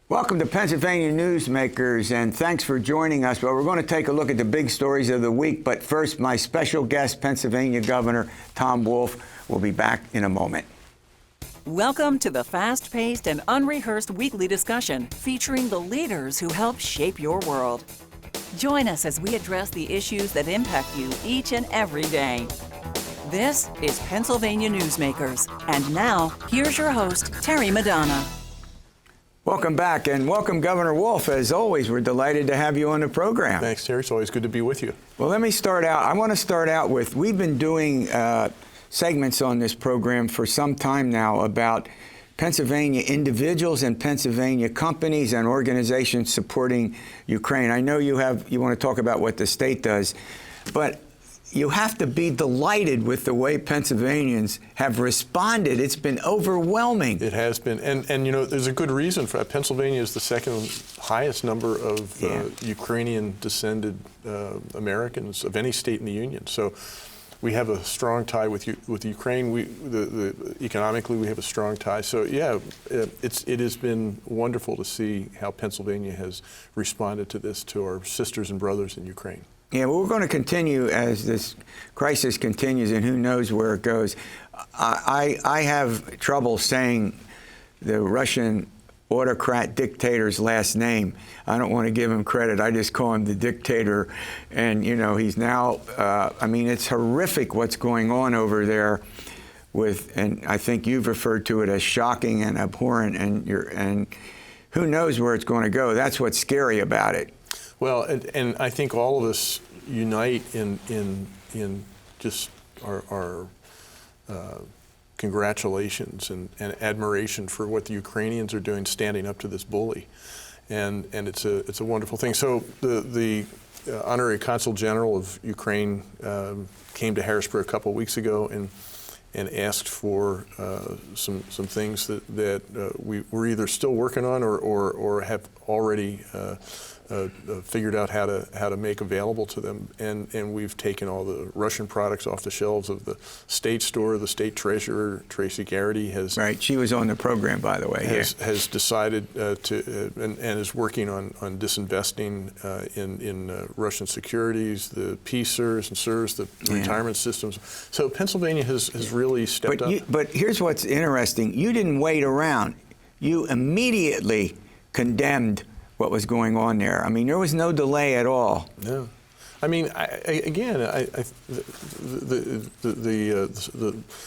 Welcome to Pennsylvania Newsmakers, and thanks for joining us. Well, we're going to take a look at the big stories of the week, but first, my special guest, Pennsylvania Governor Tom Wolf, will be back in a moment. Welcome to the fast-paced and unrehearsed weekly discussion featuring the leaders who help shape your world. Join us as we address the issues that impact you each and every day. This is Pennsylvania Newsmakers, and now, here's your host, Terry Madonna. Welcome back, and welcome, Governor Wolf. As always, we're delighted to have you on the program. Thanks, Terry. It's always good to be with you. Well, let me start out. I want to start out with, we've been doing segments on this program for some time now about Pennsylvania individuals and Pennsylvania companies and organizations supporting Ukraine. I know you want to talk about what the state does, but you have to be delighted with the way Pennsylvanians have responded. It's been overwhelming. It has been. And you know, there's a good reason for that. Pennsylvania is the second highest number of Ukrainian-descended Americans of any state in the Union. So we have a strong tie with Ukraine. Economically, we have a strong tie. So yeah, it has been wonderful to see how Pennsylvania has responded to this, to our sisters and brothers in Ukraine. Yeah, well, we're going to continue as this crisis continues, and who knows where it goes. I have trouble saying the Russian autocrat dictator's last name. I don't want to give him credit. I just call him the dictator. And, you know, he's now, I mean, it's horrific what's going on over there and I think you've referred to it as shocking and abhorrent, and who knows where it's going to go. That's what's scary about it. Well, and I think all of us unite in just our congratulations and admiration for what the Ukrainians are doing, standing up to this bully, and it's a wonderful thing. So the Honorary Consul General of Ukraine came to Harrisburg a couple of weeks ago and asked for some things that we're either still working on or have already figured out how to make available to them, and we've taken all the Russian products off the shelves of the state store. The state treasurer, Tracy Garrity, has she was on the program, by the way. Has decided to and is working on disinvesting in Russian securities, the PSERS and SERS, the retirement systems. So Pennsylvania has really stepped up. But here's what's interesting: you didn't wait around. You immediately condemned what was going on there. I mean, there was no delay at all. No. I mean, the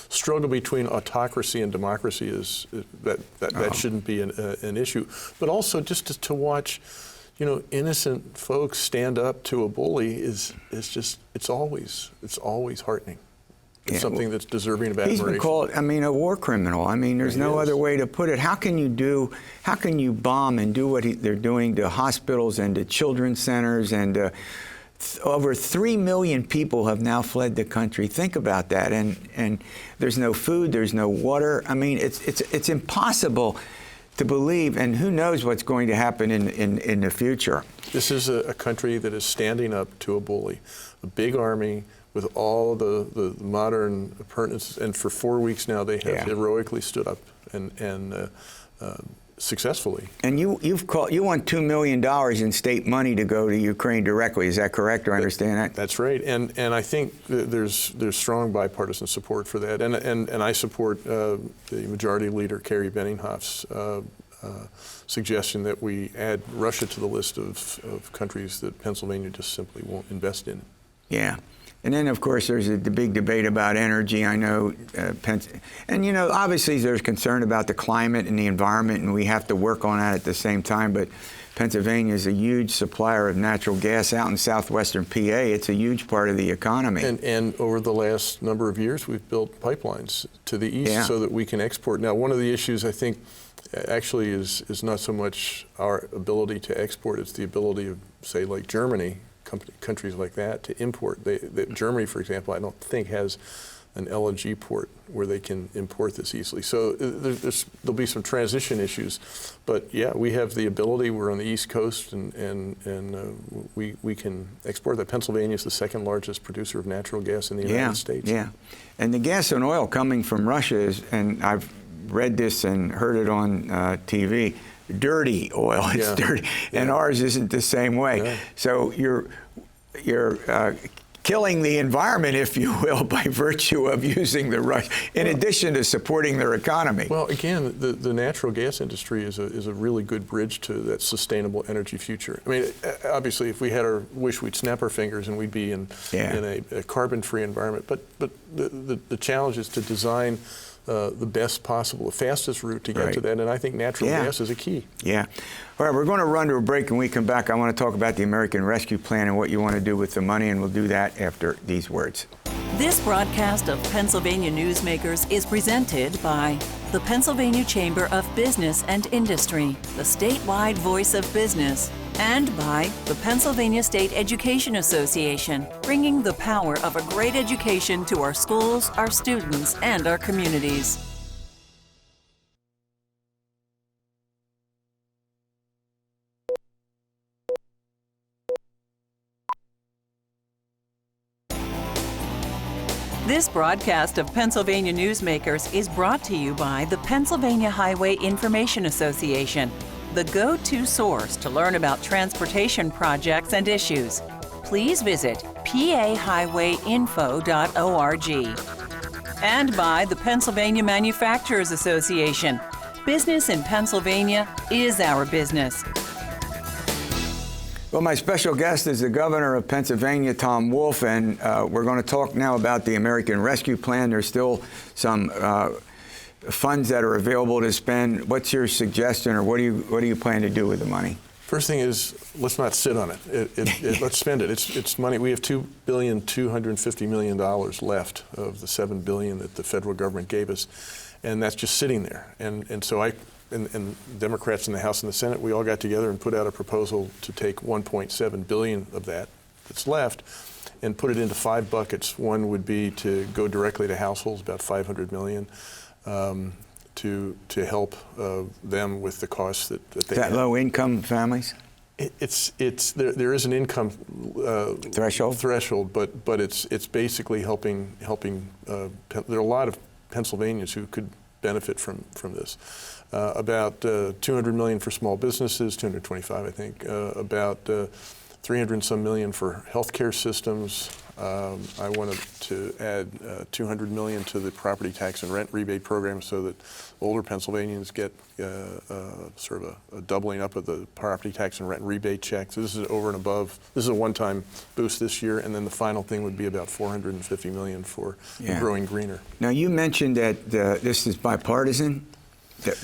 struggle between autocracy and democracy is that shouldn't be an issue. But also just to watch, you know, innocent folks stand up to a bully is just it's always heartening. It's something that's deserving of admiration. He's been called, I mean, a war criminal. I mean, there's no other way to put it. How can you bomb and do what they're doing to hospitals and to children's centers, and over 3 million people have now fled the country. Think about that. And there's no food, there's no water. I mean, it's impossible to believe, and who knows what's going to happen in the future. This is a country that is standing up to a bully, a big army, with all the modern appurtenances, and for 4 weeks now they have heroically stood up and successfully. And you want $2 million in state money to go to Ukraine directly. Is that correct? Do I understand that? That's right. And I think there's strong bipartisan support for that. And I support the Majority Leader Kerry Benninghoff's suggestion that we add Russia to the list of countries that Pennsylvania just simply won't invest in. Yeah. And then, of course, there's the big debate about energy. I know, and you know, obviously there's concern about the climate and the environment, and we have to work on that at the same time. But Pennsylvania is a huge supplier of natural gas out in southwestern PA. It's a huge part of the economy. And over the last number of years, we've built pipelines to the east so that we can export. Now, one of the issues I think actually is not so much our ability to export; it's the ability of, say, like Germany. Countries like that to import. Germany, for example, I don't think has an LNG port where they can import this easily. So there'll be some transition issues, but yeah, we have the ability. We're on the East Coast, and we can export that. Pennsylvania is the second largest producer of natural gas in the United States. Yeah, and the gas and oil coming from Russia is, and I've read this and heard it on TV. dirty oil. It's dirty, and ours isn't the same way. Yeah. So you're killing the environment, if you will, by virtue of using the Russian, in addition to supporting their economy. Well, again, the natural gas industry is a really good bridge to that sustainable energy future. I mean, obviously, if we had our wish, we'd snap our fingers and we'd be in a carbon-free environment. But the challenge is to design the best possible, the fastest route to get to that, and I think natural gas is a key. Yeah. All right, we're going to run to a break, and we come back. I want to talk about the American Rescue Plan and what you want to do with the money, and we'll do that after these words. This broadcast of Pennsylvania Newsmakers is presented by the Pennsylvania Chamber of Business and Industry, the statewide voice of business, and by the Pennsylvania State Education Association, bringing the power of a great education to our schools, our students, and our communities. This broadcast of Pennsylvania Newsmakers is brought to you by the Pennsylvania Highway Information Association, the go-to source to learn about transportation projects and issues. Please visit pahighwayinfo.org. And by the Pennsylvania Manufacturers Association. Business in Pennsylvania is our business. Well, my special guest is the governor of Pennsylvania, Tom Wolf, and we're going to talk now about the American Rescue Plan. There's still some funds that are available to spend. What's your suggestion, or what do you plan to do with the money? First thing is, let's not sit on it. Let's spend it. It's money. We have $2.25 billion left of the $7 billion that the federal government gave us, and that's just sitting there. And so and Democrats in the House and the Senate, we all got together and put out a proposal to take $1.7 billion of that's left and put it into 5 buckets. One would be to go directly to households, about $500 million, to help them with the costs that they have. Is that low-income families? There is an income threshold, but it's basically helping. There are a lot of Pennsylvanians who could benefit from this. About $200 million for small businesses, 225, I think. About 300 and some million for healthcare systems. I wanted to add $200 million to the property tax and rent rebate program so that older Pennsylvanians get sort of a doubling up of the property tax and rent rebate check. So this is over and above. This is a one-time boost this year, and then the final thing would be about $450 million for growing greener. Now, you mentioned that this is bipartisan. The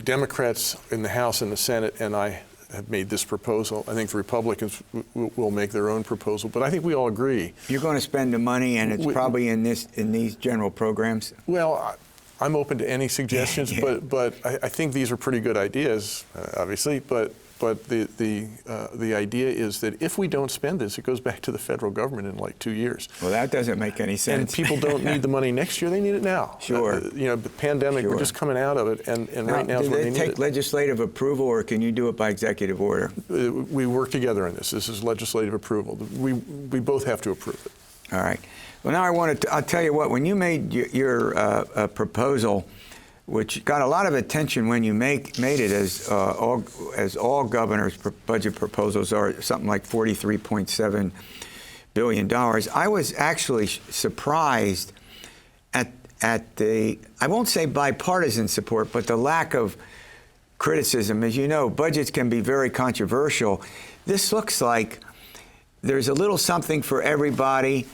Democrats in the House and the Senate and I have made this proposal. I think the Republicans will make their own proposal, but I think we all agree. You're going to spend the money, and it's probably in these general programs? Well, I'm open to any suggestions, but I think these are pretty good ideas, obviously, but the idea is that if we don't spend this, it goes back to the federal government in like 2 years. Well, that doesn't make any sense. And people don't need the money next year; they need it now. Sure. The pandemic, we're just coming out of it, and right now is when they need it. Do they take legislative approval, or can you do it by executive order? We work together on this. This is legislative approval. We both have to approve it. All right. Well, now I'll tell you what. When you made your proposal, which got a lot of attention when you made it, as all governors' budget proposals are, something like $43.7 billion. I was actually surprised at the, I won't say bipartisan support, but the lack of criticism. As you know, budgets can be very controversial. This looks like there's a little something for everybody.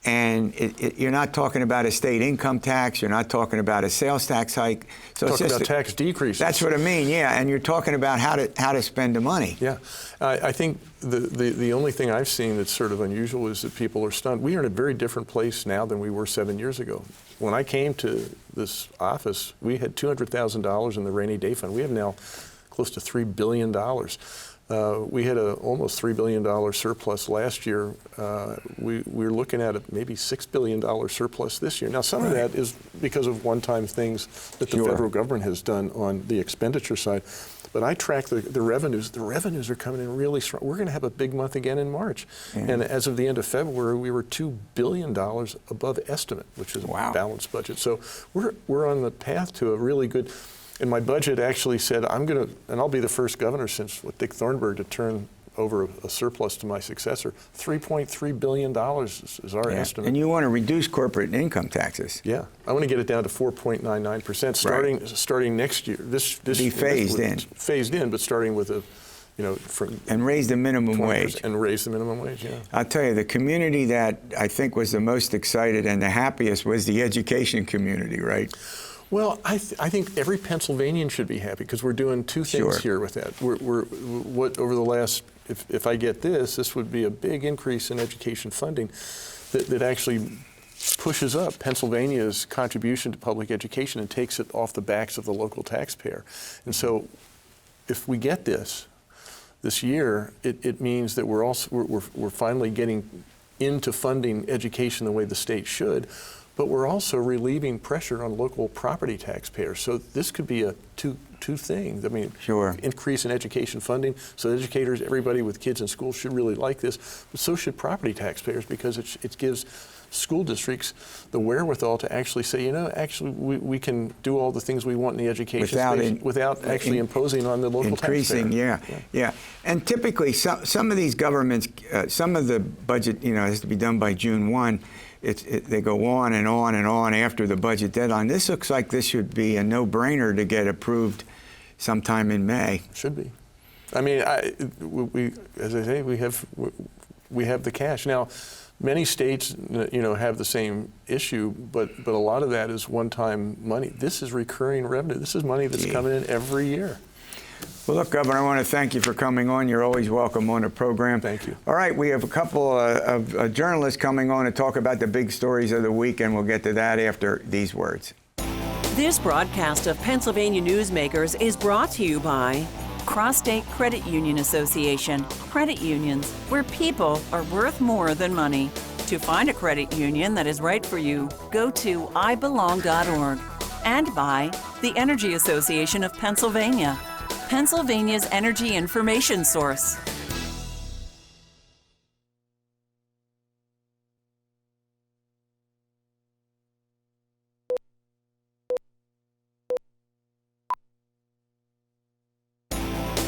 And you're not talking about a state income tax. You're not talking about a sales tax hike. So talking about tax decreases. That's what I mean. Yeah, and you're talking about how to spend the money. Yeah, I think the only thing I've seen that's sort of unusual is that people are stunned. We are in a very different place now than we were 7 years ago. When I came to this office, we had $200,000 in the rainy day fund. We have now close to $3 billion. We had an almost $3 billion surplus last year. We're looking at a maybe $6 billion surplus this year. Now, some of that is because of one-time things that the federal government has done on the expenditure side. but I track the revenues. The revenues are coming in really strong. We're going to have a big month again in March. And as of the end of February, we were $2 billion above estimate, which is a balanced budget. So we're on the path to a really good, and my budget actually said, and I'll be the first governor since Dick Thornburg to turn over a surplus to my successor. $3.3 billion is our estimate. And you want to reduce corporate income taxes. Yeah, I want to get it down to 4.99% starting next year. This be phased in. Phased in, but starting with and raise the minimum wage. And raise the minimum wage, yeah. I'll tell you, the community that I think was the most excited and the happiest was the education community, right? Well, I think every Pennsylvanian should be happy because we're doing two things here with that. What over the last, if I get this would be a big increase in education funding that actually pushes up Pennsylvania's contribution to public education and takes it off the backs of the local taxpayer. And so, if we get this year, it means that we're finally getting into funding education the way the state should. But we're also relieving pressure on local property taxpayers. So this could be a two things. I mean, increase in education funding. So educators, everybody with kids in school should really like this. But so should property taxpayers because it gives school districts the wherewithal to actually say, actually we can do all the things we want in the education space without actually imposing on the local taxpayer. Yeah. And typically, some of these governments, some of the budget, has to be done by June 1. They go on and on and on after the budget deadline. This looks like this should be a no-brainer to get approved sometime in May. Should be. I mean, as I say, we have the cash now. Many states, have the same issue, but a lot of that is one-time money. This is recurring revenue. This is money that's coming in every year. Well, look, Governor, I want to thank you for coming on. You're always welcome on the program. Thank you. All right, we have a couple of journalists coming on to talk about the big stories of the week, and we'll get to that after these words. This broadcast of Pennsylvania Newsmakers is brought to you by Cross-State Credit Union Association. Credit unions, where people are worth more than money. To find a credit union that is right for you, go to ibelong.org. And by the Energy Association of Pennsylvania, Pennsylvania's energy information source.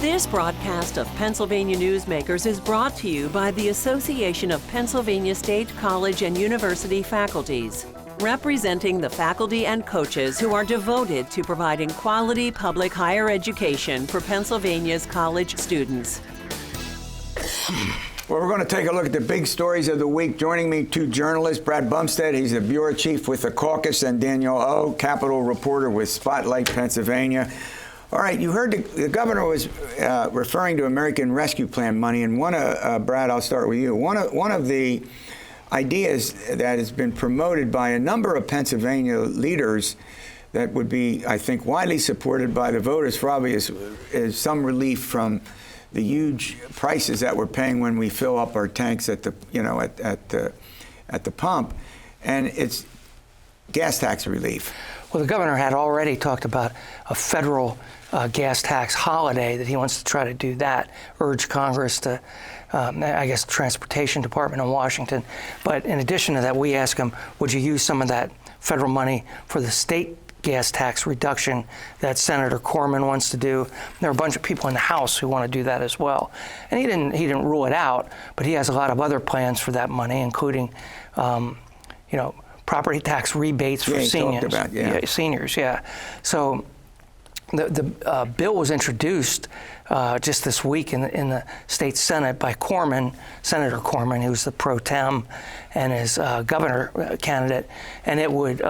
This broadcast of Pennsylvania Newsmakers is brought to you by the Association of Pennsylvania State College and University Faculties, representing the faculty and coaches who are devoted to providing quality public higher education for Pennsylvania's college students. Well, we're going to take a look at the big stories of the week. Joining me, two journalists, Brad Bumsted, he's the bureau chief with The Caucus, and Danielle Ohl, Capitol reporter with Spotlight, Pennsylvania. All right, you heard the governor was referring to American Rescue Plan money, and Brad, I'll start with you. One of the ideas that has been promoted by a number of Pennsylvania leaders that would be, I think, widely supported by the voters for obvious is some relief from the huge prices that we're paying when we fill up our tanks at the pump, and it's gas tax relief. Well, the governor had already talked about a federal gas tax holiday, that he wants to try to do that, urge Congress to, I guess, the Transportation Department in Washington. But in addition to that, we asked him, would you use some of that federal money for the state gas tax reduction that Senator Corman wants to do? There are a bunch of people in the House who want to do that as well. And he didn't rule it out, but he has a lot of other plans for that money, including, property tax rebates for seniors. Seniors. So the bill was introduced just this week in the state Senate by Senator Corman, who's the pro tem and is governor candidate, and it would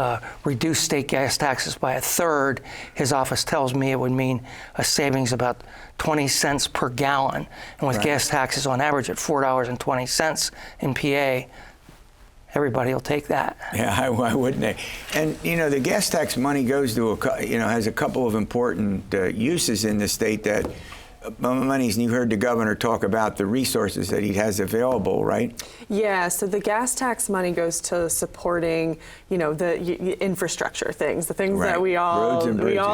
reduce state gas taxes by a third. His office tells me it would mean a savings about 20 cents per gallon, and with gas taxes on average at $4.20 in PA, everybody will take that. Yeah, why wouldn't they? And the gas tax money goes to has a couple of important uses in the state that monies, and you heard the governor talk about the resources that he has available, right? Yeah, so the gas tax money goes to supporting, the infrastructure things, the things that we all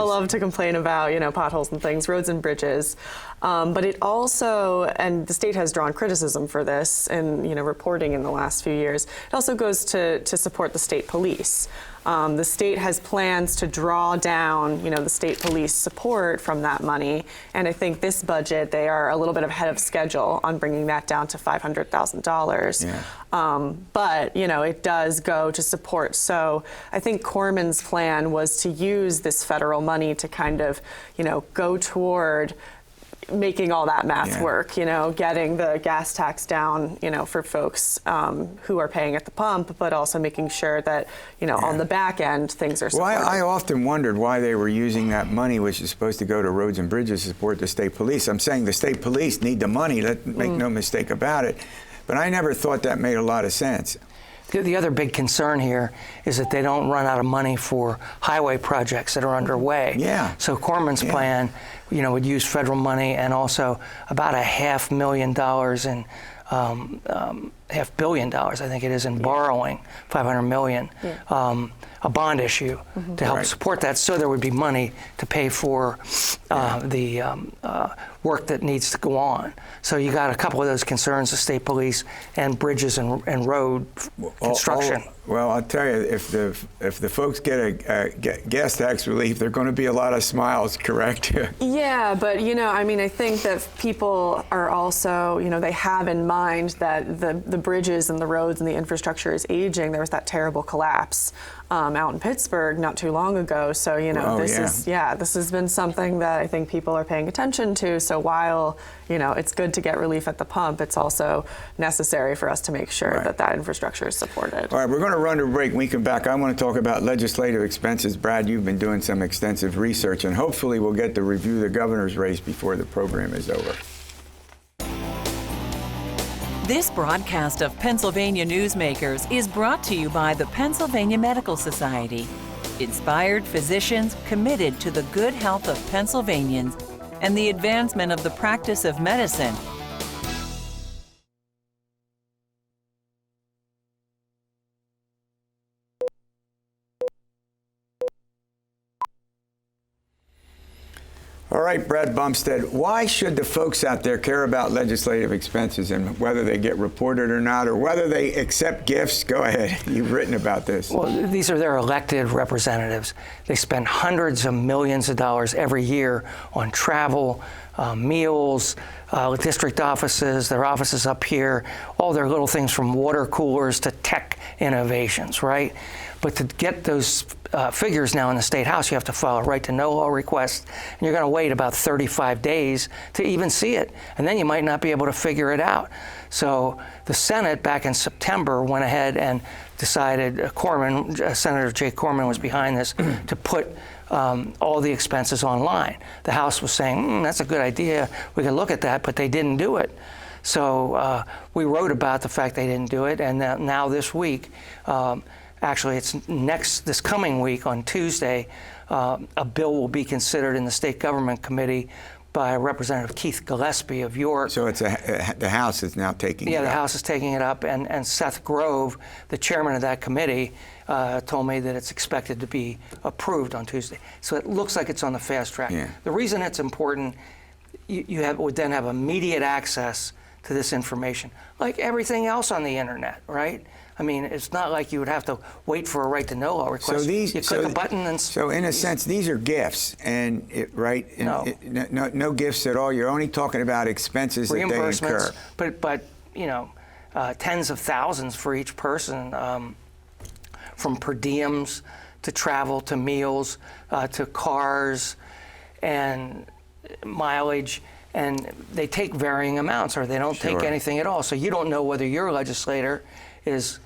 love to complain about, potholes and things, roads and bridges. But it also, and the state has drawn criticism for this in, reporting in the last few years, it also goes to support the state police. The state has plans to draw down, the state police support from that money. And I think this budget, they are a little bit ahead of schedule on bringing that down to $500,000. Yeah. But, it does go to support. So I think Corman's plan was to use this federal money to kind of, go toward making all that math work, getting the gas tax down, for folks who are paying at the pump, but also making sure that, on the back end, things are supported. Well, I often wondered why they were using that money, which is supposed to go to roads and bridges, to support the state police. I'm saying the state police need the money, make no mistake about it. But I never thought that made a lot of sense. The other big concern here is that they don't run out of money for highway projects that are underway. Yeah. So Corman's plan, would use federal money and also about $500,000 in $500 million, I think it is, in borrowing, $500 million, a bond issue to help support that, so there would be money to pay for the work that needs to go on. So you got a couple of those concerns, the state police and bridges and road construction. Well, I'll tell you, if the folks get a gas tax relief, there are going to be a lot of smiles, correct? Yeah, but I think that people are also, they have in mind that the bridges and the roads and the infrastructure is aging. There was that terrible collapse out in Pittsburgh not too long ago. So, this has been something that I think people are paying attention to. So while, it's good to get relief at the pump, it's also necessary for us to make sure that infrastructure is supported. All right, we're going to run to a break. When we come back, I want to talk about legislative expenses. Brad, you've been doing some extensive research, and hopefully we'll get to review the governor's race before the program is over. This broadcast of Pennsylvania Newsmakers is brought to you by the Pennsylvania Medical Society. Inspired physicians committed to the good health of Pennsylvanians and the advancement of the practice of medicine. All right, Brad Bumsted, why should the folks out there care about legislative expenses and whether they get reported or not, or whether they accept gifts? Go ahead. You've written about this. Well, these are their elected representatives. They spend hundreds of millions of dollars every year on travel, meals, district offices, their offices up here, all their little things from water coolers to tech innovations, right? But to get those figures now in the State House, you have to file a right-to-know request, and you're going to wait about 35 days to even see it, and then you might not be able to figure it out. So the Senate back in September went ahead and decided, Senator Jay Corman was behind this, to put all the expenses online. The House was saying, that's a good idea, we can look at that, but they didn't do it. So we wrote about the fact they didn't do it, and now this week, actually, it's this coming week on Tuesday, a bill will be considered in the State Government Committee by Representative Keith Gillespie of York. So it's the House is now taking it up. Yeah, the House is taking it up, and Seth Grove, the chairman of that committee, told me that it's expected to be approved on Tuesday. So it looks like it's on the fast track. Yeah. The reason it's important, you would then have immediate access to this information, like everything else on the internet, right? I mean, it's not like you would have to wait for a right-to-know request. So you click a button and... So in a sense, these are gifts, and no gifts at all. You're only talking about expenses that they incur. But tens of thousands for each person, from per diems to travel to meals to cars and mileage. And they take varying amounts, or they don't take anything at all. So you don't know whether your legislator is,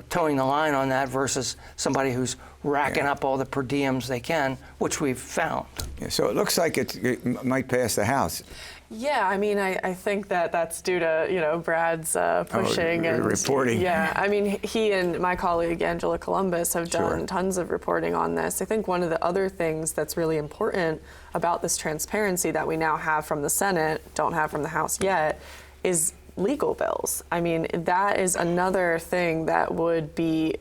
towing the line on that versus somebody who's racking up all the per diems they can, which we've found. Yeah, so it looks like it might pass the House. Yeah, I mean, I think that's due to, Brad's pushing and reporting. Yeah, I mean, he and my colleague Angela Columbus have done tons of reporting on this. I think one of the other things that's really important about this transparency that we now have from the Senate, don't have from the House yet, is legal bills. I mean, that is another thing that would be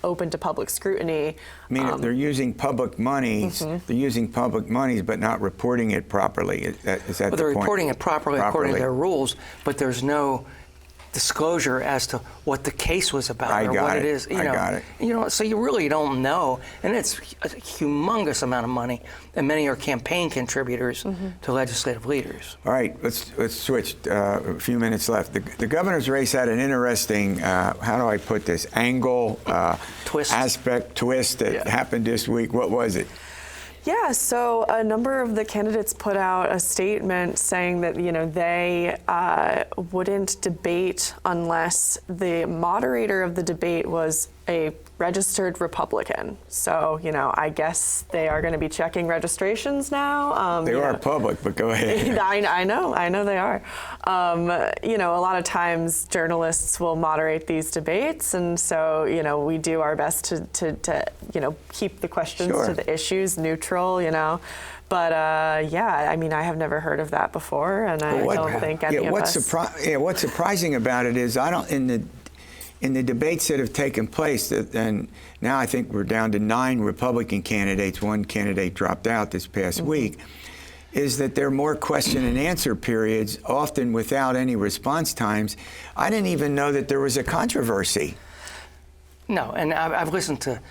open to public scrutiny. I mean, if they're using public monies, they're using public monies, but not reporting it properly. Is that the point? They're reporting it properly according to their rules, but there's no disclosure as to what the case was about what it is. I got it. So you really don't know, and it's a humongous amount of money, and many are campaign contributors to legislative leaders. All right, let's switch. A few minutes left. The governor's race had an interesting, how do I put this, angle, twist that happened this week. What was it? Yeah, so a number of the candidates put out a statement saying that, they wouldn't debate unless the moderator of the debate was a registered Republican. So, I guess they are going to be checking registrations now. They are public, but go ahead. I know they are. A lot of times journalists will moderate these debates, and so, we do our best to keep the questions to the issues neutral, But I mean, I have never heard of that before, and I don't think any of us. What's surprising about it is in the debates that have taken place, and now I think we're down to 9 Republican candidates. One candidate dropped out this past week. Is that there are more question and answer periods, often without any response times. I didn't even know that there was a controversy. No, and I've listened to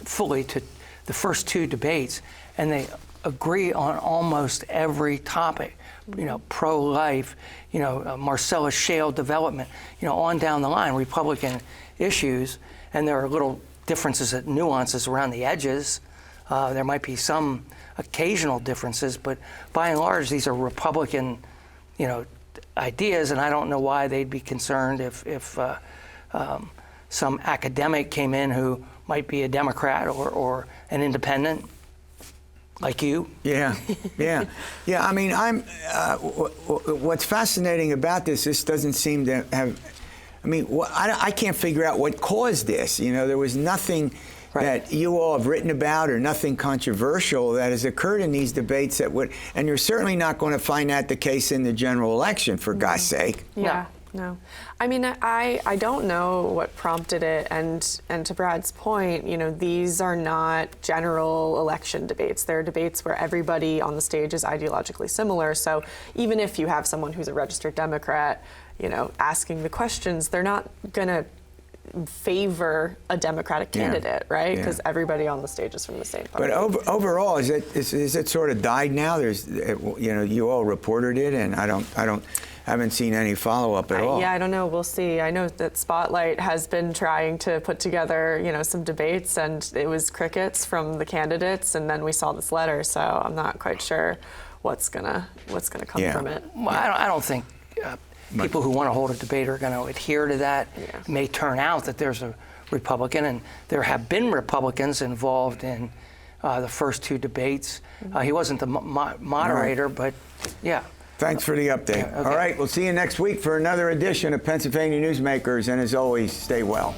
fully to the first 2 debates, and they agree on almost every topic. Pro-life, Marcellus Shale development, on down the line, Republican issues, and there are little differences and nuances around the edges. There might be some occasional differences, but by and large, these are Republican, ideas, and I don't know why they'd be concerned if some academic came in who might be a Democrat or an independent. Like you? Yeah. I mean, what's fascinating about this doesn't seem to have, I can't figure out what caused this. There was nothing that you all have written about or nothing controversial that has occurred in these debates and you're certainly not going to find that the case in the general election, for God's sake. Yeah. No. I mean, I don't know what prompted it, and to Brad's point, these are not general election debates. They're debates where everybody on the stage is ideologically similar. So even if you have someone who's a registered Democrat, asking the questions, they're not going to favor a Democratic candidate, right? Because everybody on the stage is from the same party. But overall, is it sort of died now? There's, you all reported it, and I haven't seen any follow-up at all. Yeah, I don't know. We'll see. I know that Spotlight has been trying to put together, some debates, and it was crickets from the candidates, and then we saw this letter. So I'm not quite sure what's gonna come from it. Well, I don't think people who want to hold a debate are going to adhere to that. It may turn out that there's a Republican, and there have been Republicans involved in the first 2 debates. He wasn't the moderator, but yeah. Thanks for the update. Okay. All right, we'll see you next week for another edition of Pennsylvania Newsmakers, and as always, stay well.